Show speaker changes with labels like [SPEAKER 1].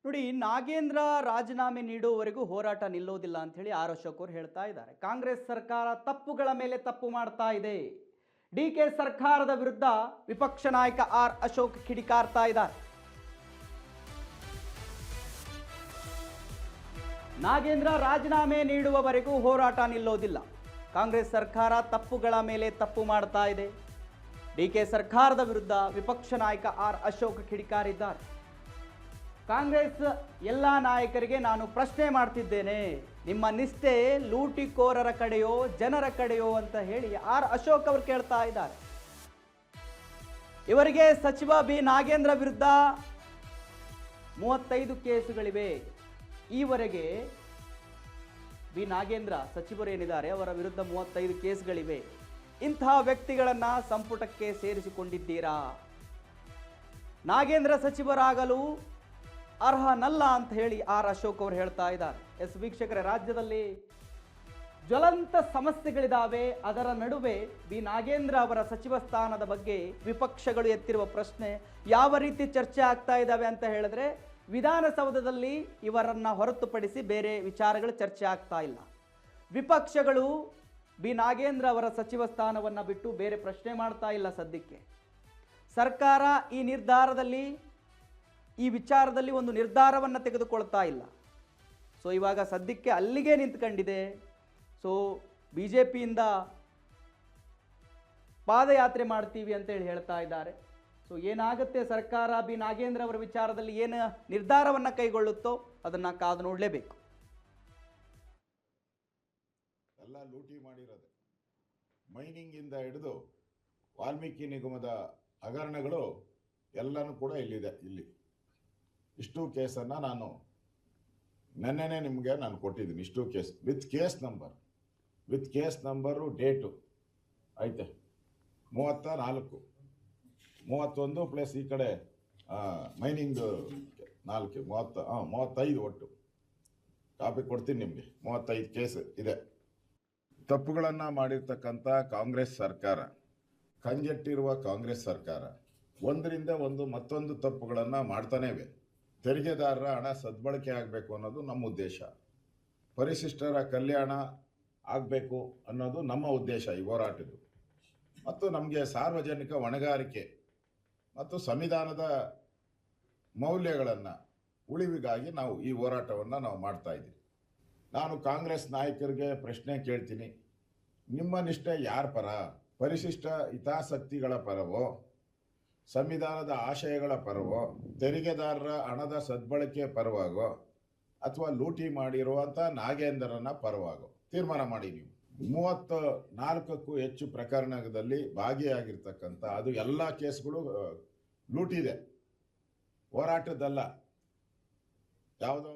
[SPEAKER 1] ನೋಡಿ, ನಾಗೇಂದ್ರ ರಾಜೀನಾಮೆ ನೀಡುವವರೆಗೂ ಹೋರಾಟ ನಿಲ್ಲೋದಿಲ್ಲ ಅಂತ ಹೇಳಿ ಆರ್ ಅಶೋಕ್ ಅವರು ಹೇಳ್ತಾ ಇದ್ದಾರೆ. ಕಾಂಗ್ರೆಸ್ ಸರ್ಕಾರ ತಪ್ಪುಗಳ ಮೇಲೆ ತಪ್ಪು ಮಾಡ್ತಾ ಇದೆ. ಡಿಕೆ ಸರ್ಕಾರದ ವಿರುದ್ಧ ವಿಪಕ್ಷ ನಾಯಕ ಆರ್ ಅಶೋಕ್ ಕಿಡಿಕಾರ್ತಾ ಇದ್ದಾರೆ. ನಾಗೇಂದ್ರ ರಾಜೀನಾಮೆ ನೀಡುವವರೆಗೂ ಹೋರಾಟ ನಿಲ್ಲೋದಿಲ್ಲ. ಕಾಂಗ್ರೆಸ್ ಸರ್ಕಾರ ತಪ್ಪುಗಳ ಮೇಲೆ ತಪ್ಪು ಮಾಡ್ತಾ ಇದೆ. ಡಿಕೆ ಸರ್ಕಾರದ ವಿರುದ್ಧ ವಿಪಕ್ಷ ನಾಯಕ ಆರ್ ಅಶೋಕ್ ಕಿಡಿಕಾರಿದ್ದಾರೆ. ಕಾಂಗ್ರೆಸ್ ಎಲ್ಲ ನಾಯಕರಿಗೆ ನಾನು ಪ್ರಶ್ನೆ ಮಾಡ್ತಿದ್ದೇನೆ, ನಿಮ್ಮ ನಿಷ್ಠೆ ಲೂಟಿಕೋರರ ಕಡೆಯೋ ಜನರ ಕಡೆಯೋ ಅಂತ ಹೇಳಿ ಆರ್ ಅಶೋಕ್ ಅವರು ಕೇಳ್ತಾ ಇದ್ದಾರೆ. ಇವರಿಗೆ ಸಚಿವ ಬಿ ನಾಗೇಂದ್ರ ವಿರುದ್ಧ 35 ಕೇಸುಗಳಿವೆ. ಈವರೆಗೆ ಬಿ ನಾಗೇಂದ್ರ ಸಚಿವರು ಏನಿದ್ದಾರೆ ಅವರ ವಿರುದ್ಧ 35 ಕೇಸ್ಗಳಿವೆ. ಇಂತಹ ವ್ಯಕ್ತಿಗಳನ್ನ ಸಂಪುಟಕ್ಕೆ ಸೇರಿಸಿಕೊಂಡಿದ್ದೀರಾ? ನಾಗೇಂದ್ರ ಸಚಿವರಾಗಲು ಅರ್ಹನಲ್ಲ ಅಂತ ಹೇಳಿ ಆರ್ ಅಶೋಕ್ ಅವರು ಹೇಳ್ತಾ ಇದ್ದಾರೆ. ಎಸ್ ವೀಕ್ಷಕರೇ, ರಾಜ್ಯದಲ್ಲಿ ಜ್ವಲಂತ ಸಮಸ್ಯೆಗಳಿದ್ದಾವೆ. ಅದರ ನಡುವೆ ಬಿ ನಾಗೇಂದ್ರ ಅವರ ಸಚಿವ ಸ್ಥಾನದ ಬಗ್ಗೆ ವಿಪಕ್ಷಗಳು ಎತ್ತಿರುವ ಪ್ರಶ್ನೆ ಯಾವ ರೀತಿ ಚರ್ಚೆ ಆಗ್ತಾ ಇದ್ದಾವೆ ಅಂತ ಹೇಳಿದ್ರೆ, ವಿಧಾನಸೌಧದಲ್ಲಿ ಇವರನ್ನ ಹೊರತುಪಡಿಸಿ ಬೇರೆ ವಿಚಾರಗಳು ಚರ್ಚೆ ಆಗ್ತಾ ಇಲ್ಲ. ವಿಪಕ್ಷಗಳು ಬಿ ನಾಗೇಂದ್ರ ಅವರ ಸಚಿವ ಸ್ಥಾನವನ್ನು ಬಿಟ್ಟು ಬೇರೆ ಪ್ರಶ್ನೆ ಮಾಡ್ತಾ ಇಲ್ಲ. ಸದ್ಯಕ್ಕೆ ಸರ್ಕಾರ ಈ ವಿಚಾರದಲ್ಲಿ ಒಂದು ನಿರ್ಧಾರವನ್ನು ತೆಗೆದುಕೊಳ್ತಾ ಇಲ್ಲ. ಸೊ ಇವಾಗ ಸದ್ಯಕ್ಕೆ ಅಲ್ಲಿಗೆ ನಿಂತ್ಕೊಂಡಿದೆ. ಸೊ BJPಯಿಂದ ಪಾದಯಾತ್ರೆ ಮಾಡ್ತೀವಿ ಅಂತೇಳಿ ಹೇಳ್ತಾ ಇದ್ದಾರೆ. ಸೊ ಏನಾಗುತ್ತೆ, ಸರ್ಕಾರ ಬಿ ನಾಗೇಂದ್ರ ಅವರ ವಿಚಾರದಲ್ಲಿ ಏನು ನಿರ್ಧಾರವನ್ನು ಕೈಗೊಳ್ಳುತ್ತೋ ಅದನ್ನು ಕಾದು ನೋಡಲೇಬೇಕು.
[SPEAKER 2] ಎಲ್ಲ ಲೂಟಿ ಮಾಡಿರೋದು, ಮೈನಿಂಗಿಂದ ಹಿಡಿದು ವಾಲ್ಮೀಕಿ ನಿಗಮದ ಹಗರಣಗಳು ಎಲ್ಲನೂ ಕೂಡ ಇಲ್ಲಿದೆ. ಇಷ್ಟು ಕೇಸನ್ನು ನಾನು ನೆನ್ನೆನೇ ನಿಮಗೆ ನಾನು ಕೊಟ್ಟಿದ್ದೀನಿ. ಇಷ್ಟು case with case number date ಐತೆ 34, 31 ಪ್ಲಸ್ ಈ ಕಡೆ ಮೈನಿಂಗ್ 35 ಒಟ್ಟು ಕಾಪಿ ಕೊಡ್ತೀನಿ ನಿಮಗೆ. 35 ಕೇಸ್ ಇದೆ. ತಪ್ಪುಗಳನ್ನು ಮಾಡಿರ್ತಕ್ಕಂಥ ಕಾಂಗ್ರೆಸ್ ಸರ್ಕಾರ, ಕಂಗೆಟ್ಟಿರುವ ಕಾಂಗ್ರೆಸ್ ಸರ್ಕಾರ ಒಂದರಿಂದ ಒಂದು ಮತ್ತೊಂದು ತಪ್ಪುಗಳನ್ನು ಮಾಡ್ತಾನೇ ಇವೆ. ತೆರಿಗೆದಾರರ ಹಣ ಸದ್ಬಳಕೆ ಆಗಬೇಕು ಅನ್ನೋದು ನಮ್ಮ ಉದ್ದೇಶ. ಪರಿಶಿಷ್ಟರ ಕಲ್ಯಾಣ ಆಗಬೇಕು ಅನ್ನೋದು ನಮ್ಮ ಉದ್ದೇಶ ಈ ಹೋರಾಟದ್ದು. ಮತ್ತು ನಮಗೆ ಸಾರ್ವಜನಿಕ ಹೊಣೆಗಾರಿಕೆ ಮತ್ತು ಸಂವಿಧಾನದ ಮೌಲ್ಯಗಳನ್ನು ಉಳಿವಿಗಾಗಿ ನಾವು ಈ ಹೋರಾಟವನ್ನು ನಾವು ಮಾಡ್ತಾ ಇದ್ದೀವಿ. ನಾನು ಕಾಂಗ್ರೆಸ್ ನಾಯಕರಿಗೆ ಪ್ರಶ್ನೆ ಕೇಳ್ತೀನಿ, ನಿಮ್ಮ ನಿಷ್ಠೆ ಯಾರ ಪರ? ಪರಿಶಿಷ್ಟ ಹಿತಾಸಕ್ತಿಗಳ ಪರವೋ, ಸಂವಿಧಾನದ ಆಶಯಗಳ ಪರವೋ, ತೆರಿಗೆದಾರರ ಹಣದ ಸದ್ಬಳಕೆ ಪರವಾಗೋ, ಅಥವಾ ಲೂಟಿ ಮಾಡಿರುವಂಥ ನಾಗೇಂದ್ರನ ಪರವಾಗೋ ತೀರ್ಮಾನ ಮಾಡಿ. ನೀವು 34ಕ್ಕೂ ಹೆಚ್ಚು ಪ್ರಕರಣದಲ್ಲಿ ಭಾಗಿಯಾಗಿರ್ತಕ್ಕಂಥ, ಅದು ಎಲ್ಲ ಕೇಸ್ಗಳು ಲೂಟಿದೆ, ಹೋರಾಟದ್ದಲ್ಲ ಯಾವುದೋ